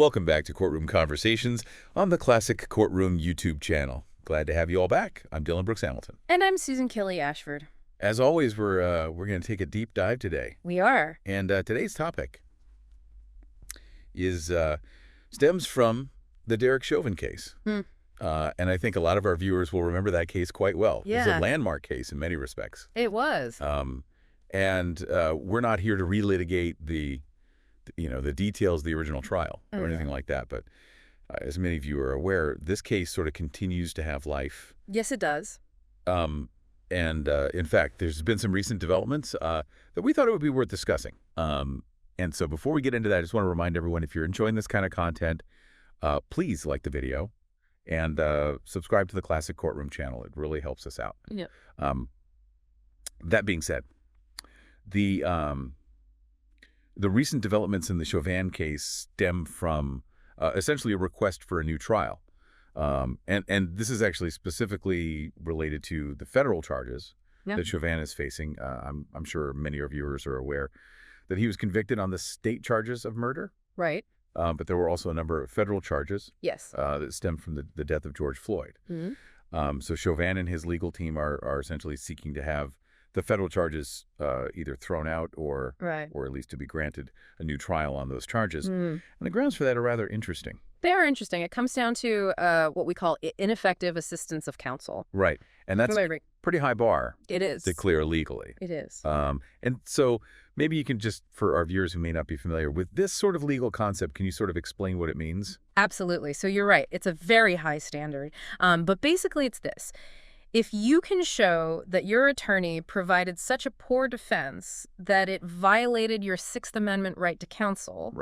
Welcome back to Courtroom Conversations on the Classic Courtroom YouTube channel. Glad to have you all back. I'm Dylan Brooks Hamilton. And I'm Susan Kelly Ashford. As always, we're going to take a deep dive today. We are. And today's topic is stems from the Derek Chauvin case. And I think a lot of our viewers will remember that case quite well. Yeah. It's a landmark case in many respects. It was. And we're not here to relitigate the details of the original trial or anything like that. But as many of you are aware, this case sort of continues to have life. Yes, it does. And in fact, there's been some recent developments that we thought it would be worth discussing. And so before we get into that, I just want to remind everyone, if you're enjoying this kind of content, please like the video and subscribe to the Classic Courtroom channel. It really helps us out. Yeah. That being said, the recent developments in the Chauvin case stem from essentially a request for a new trial. And this is actually specifically related to the federal charges that Chauvin is facing. I'm sure many of our viewers are aware that he was convicted on the state charges of murder. Right. But there were also a number of federal charges that stemmed from the death of George Floyd. So Chauvin and his legal team are essentially seeking to have the federal charges either thrown out or at least to be granted a new trial on those charges. And the grounds for that are rather interesting. They are interesting. It comes down to what we call ineffective assistance of counsel. Right. And that's a pretty high bar. It is. To clear legally. It is. And so maybe you can just, for our viewers who may not be familiar with this sort of legal concept, can you sort of explain what it means? Absolutely. So you're right. It's a very high standard. But basically it's this. If you can show that your attorney provided such a poor defense that it violated your Sixth Amendment right to counsel,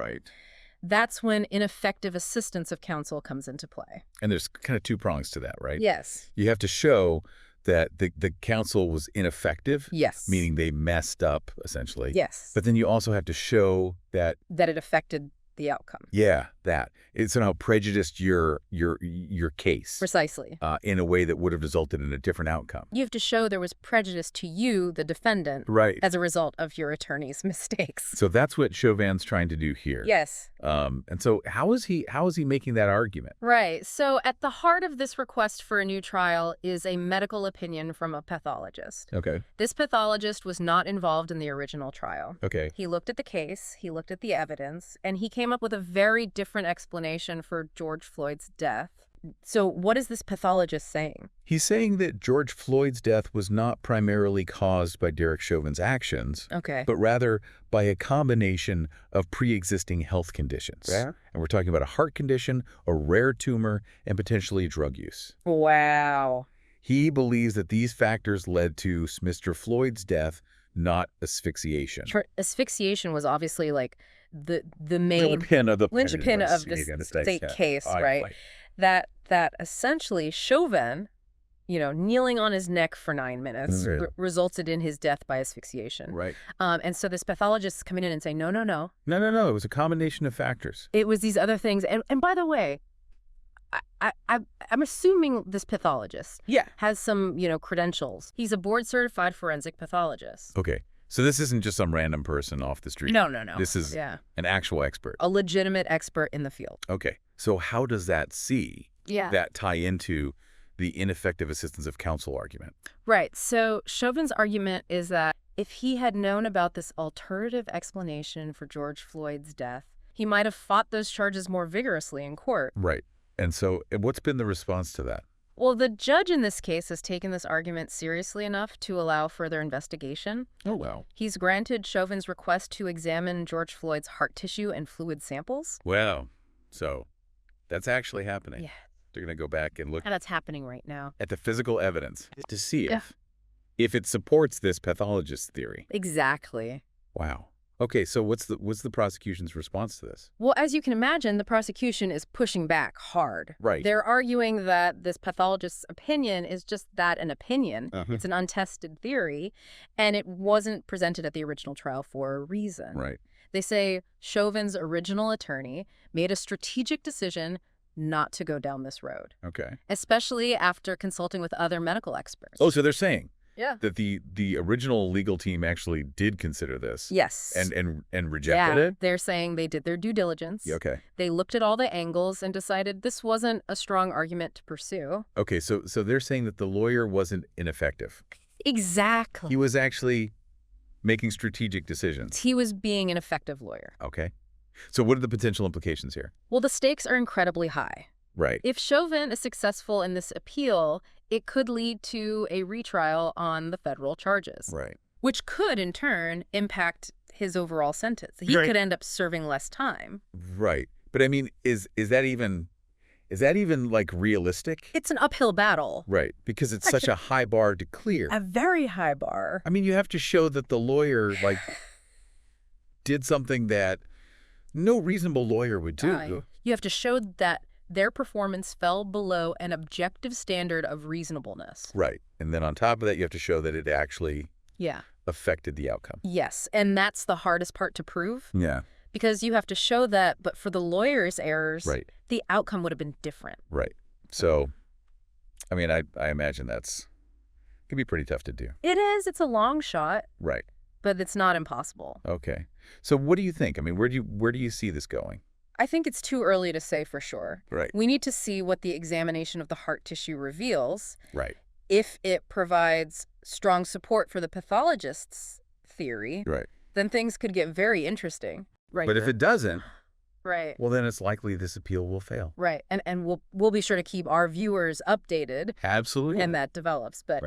that's when ineffective assistance of counsel comes into play. And there's kind of two prongs to that, right? Yes. You have to show that the counsel was ineffective. Yes. Meaning they messed up, essentially. Yes. But then you also have to show that it affected the outcome. Yeah, that. It somehow prejudiced your case. Precisely. In a way that would have resulted in a different outcome. You have to show there was prejudice to you, the defendant, as a result of your attorney's mistakes. So that's what Chauvin's trying to do here. Yes. And so how is he making that argument? Right. So at the heart of this request for a new trial is a medical opinion from a pathologist. Okay. This pathologist was not involved in the original trial. Okay. He looked at the case, he looked at the evidence, and he came up with a very different explanation for George Floyd's death. So what is this pathologist saying? He's saying that George Floyd's death was not primarily caused by Derek Chauvin's actions, but rather by a combination of pre-existing health conditions. And we're talking about a heart condition, a rare tumor, and potentially drug use. Wow. He believes that these factors led to Mr. Floyd's death, not asphyxiation. Asphyxiation was obviously like the main linchpin of this state case, right? That essentially Chauvin, kneeling on his neck for 9 minutes resulted in his death by asphyxiation. Right. And so this pathologist is coming in and saying, no. No. It was a combination of factors. It was these other things. And by the way, I'm assuming this pathologist has some, credentials. He's a board-certified forensic pathologist. Okay. So this isn't just some random person off the street. No. This is an actual expert. A legitimate expert in the field. Okay. So how does that tie into the ineffective assistance of counsel argument? Right. So Chauvin's argument is that if he had known about this alternative explanation for George Floyd's death, he might have fought those charges more vigorously in court. Right. And so what's been the response to that? Well, the judge in this case has taken this argument seriously enough to allow further investigation. Oh, wow. He's granted Chauvin's request to examine George Floyd's heart tissue and fluid samples. Wow. So that's actually happening. Yeah. They're going to go back and look. And that's happening right now. At the physical evidence to see if it supports this pathologist theory. Exactly. Wow. Okay, so what's the prosecution's response to this? Well, as you can imagine, the prosecution is pushing back hard. Right. They're arguing that this pathologist's opinion is just that, an opinion. It's an untested theory, and it wasn't presented at the original trial for a reason. Right. They say Chauvin's original attorney made a strategic decision not to go down this road. Okay. Especially after consulting with other medical experts. Oh, so they're saying Yeah. That the original legal team actually did consider this. Yes. And rejected it? They're saying they did their due diligence. Yeah, okay. They looked at all the angles and decided this wasn't a strong argument to pursue. Okay, so they're saying that the lawyer wasn't ineffective. Exactly. He was actually making strategic decisions. He was being an effective lawyer. Okay. So what are the potential implications here? Well, the stakes are incredibly high. Right. If Chauvin is successful in this appeal, it could lead to a retrial on the federal charges. Right. Which could, in turn, impact his overall sentence. He could end up serving less time. Right. But I mean, is that even like realistic? It's an uphill battle. Right. Because it's such a high bar to clear. A very high bar. I mean, you have to show that the lawyer did something that no reasonable lawyer would do. Right. You have to show that their performance fell below an objective standard of reasonableness. Right. And then on top of that, you have to show that it actually affected the outcome. Yes. And that's the hardest part to prove. Yeah. Because you have to show that, but for the lawyer's errors, the outcome would have been different. Right. So, I mean, I imagine could be pretty tough to do. It is. It's a long shot. Right. But it's not impossible. Okay. So what do you think? I mean, where do you see this going? I think it's too early to say for sure. Right. We need to see what the examination of the heart tissue reveals. Right. If it provides strong support for the pathologist's theory, then things could get very interesting. Right. But if it doesn't, well, then it's likely this appeal will fail. Right. And we'll be sure to keep our viewers updated. Absolutely. And that develops. But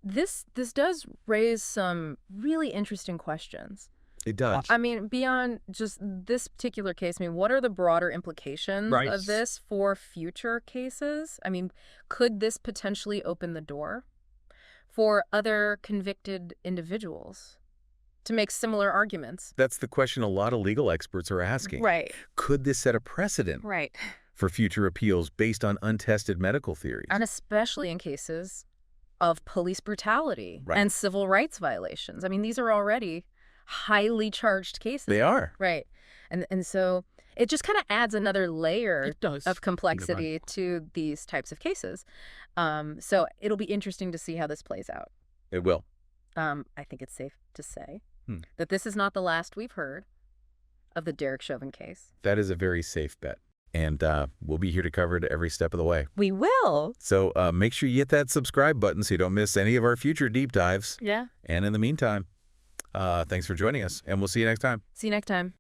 this does raise some really interesting questions. It does. I mean, beyond just this particular case, I mean, what are the broader implications of this for future cases? I mean, could this potentially open the door for other convicted individuals to make similar arguments? That's the question a lot of legal experts are asking. Right. Could this set a precedent for future appeals based on untested medical theories? And especially in cases of police brutality and civil rights violations. I mean, these are already highly charged cases. They are. Right. And so it just kind of adds another layer of complexity to these types of cases. So it'll be interesting to see how this plays out. It will. I think it's safe to say that this is not the last we've heard of the Derek Chauvin case. That is a very safe bet. And we'll be here to cover it every step of the way. We will. So make sure you hit that subscribe button so you don't miss any of our future deep dives. Yeah. And in the meantime, thanks for joining us, and we'll see you next time. See you next time.